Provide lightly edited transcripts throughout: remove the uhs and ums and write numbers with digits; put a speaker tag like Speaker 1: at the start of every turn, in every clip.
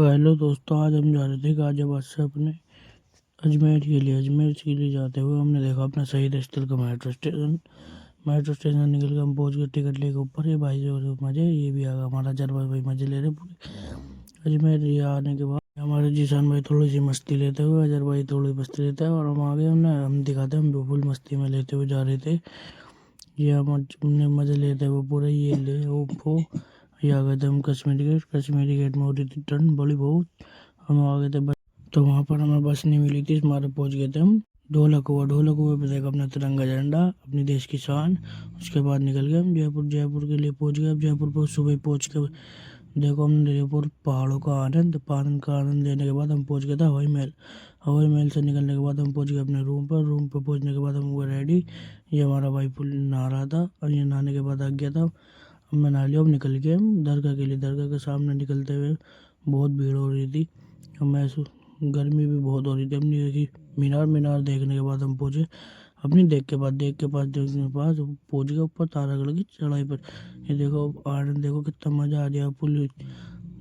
Speaker 1: Hello दोस्तों, आज हम जा रहे थे गाजियाबाद से अपने अजमेर के लिए जाते हुए हमने देखा अपना शहीद स्थल का मेट्रो स्टेशन निकल के हम पहुंच गए टिकट लेके ऊपर। ये भाई जो मजे ये भी आ गया हमारा जरबा भाई, मजे ले रहे पूरे अजमेर। ये आने के बाद हमारे जीशान भाई थोड़ी सी मस्ती लेते हुए, अजर भाई थोड़ी मस्ती लेते हैं और हम आगे हम दिखाते हम फुल मस्ती में लेते हुए जा रहे थे। ये हमने मजे लेते हुए पूरे ये ले वो ये आ गए थे हम कश्मीरी गेट में हो रही थी ठंड बड़ी बहुत। हम आ गए थे बस, तो वहाँ पर हमें बस नहीं मिली थी, हमारे पहुँच गए थे हम ढोलक हुआ पे देखा अपना तिरंगा झंडा, अपनी देश की शान। उसके बाद निकल गए हम जयपुर के लिए पहुँच गए। अब जयपुर पर सुबह पहुँच के देखो हमने जयपुर पहाड़ों का आनंद लेने के बाद हम पहुँच गए थे हवाई महल से निकलने के बाद हम पहुँच गए अपने रूम पर पहुँचने के बाद हम हुए रेडी। ये हमारा भाई फुल नहा रहा था और ये नहाने के बाद आ गया था। अब मैं नहा लिया, अब निकल गए हम दरगाह के लिए। दरगाह के सामने निकलते हुए बहुत भीड़ हो रही थी, गर्मी भी बहुत हो रही थी। हमने देखी मीनार देखने के बाद हम पहुँचे अपनी देखने के पास पहुँच गए ऊपर तारागढ़ की चढ़ाई पर। ये देखो आनंद, देखो कितना मज़ा आ रहा पुल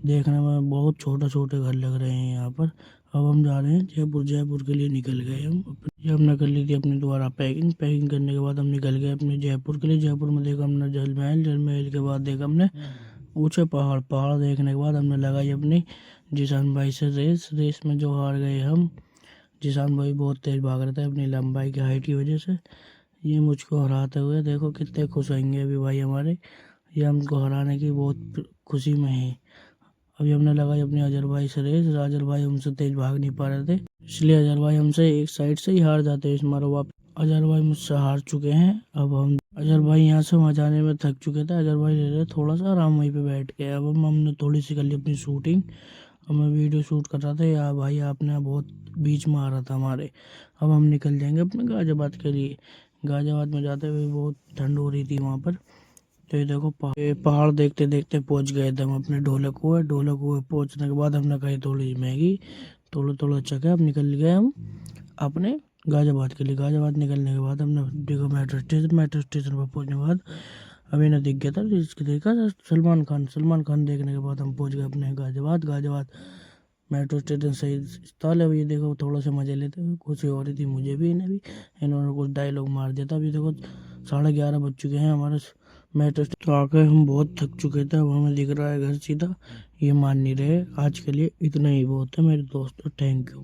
Speaker 1: देखने में। बहुत छोटे घर लग रहे हैं यहाँ पर। अब हम जा रहे हैं जयपुर के लिए निकल गए हम। ये हमने कर ली थी अपनी दोबारा पैकिंग करने के बाद हम निकल गए अपने जयपुर के लिए। जयपुर में देखा हमने जल महल के बाद देखा हमने ऊंचे पहाड़ देखने के बाद हमने लगाई अपनी जिशान भाई से रेस में जो हार गए हम। जिशान भाई बहुत तेज भाग रहे थे अपनी लंबाई की हाइट की वजह से। ये मुझको हराते हुए देखो कितने खुश होंगे अभी भाई हमारे। ये हमको हराने की बहुत खुशी में है। अभी हमने लगाई अपनी अजहर भाई से रेस। अजहर भाई हमसे तेज भाग नहीं पा रहे थे, इसलिए अजहर भाई हमसे एक साइड से ही हार जाते हैं। इस मारो वापस अजहर भाई मुझसे हार चुके हैं। अब हम अजहर भाई यहाँ से वहाँ जाने में थक चुके थे। अजहर भाई ले रहे थोड़ा सा आराम वहीं पे बैठ के। अब हमने थोड़ी सी कर ली अपनी शूटिंग। अब मैं वीडियो शूट कर रहा था यार भाई, आपने बहुत बीच में आ रहा था हमारे। अब हम निकल जाएंगे अपने गाजियाबाद के लिए। गाजियाबाद में जाते हुए बहुत ठंड हो रही थी वहाँ पर। तो ये देखो पहाड़ देखते देखते पहुंच गए थे हम अपने ढोलक हुए पहुंचने के बाद हमने खाई थोड़ी मैगी, थोड़ा चखा। अब निकल गए हम अपने गाजियाबाद के लिए। गाजियाबाद निकलने के बाद हमने देखा मेट्रो स्टेशन पर पहुंचने के बाद अभी ना दिख गया था देखा सलमान खान देखने के बाद हम पहुंच गए अपने गाजियाबाद मेट्रो स्टेशन सही स्थल है। अभी ये देखो थोड़ा सा मजे लेते हुए खुशी हो रही थी मुझे भी, इन्हें भी। इन्होंने कुछ डायलॉग मार दिया था। अभी देखो 11:30 बज चुके हैं हमारे मेट्रो तो आके हम बहुत थक चुके थे। अब हमें दिख रहा है घर सीधा। ये मान नहीं रहे। आज के लिए इतना ही बहुत है मेरे दोस्तों, थैंक यू।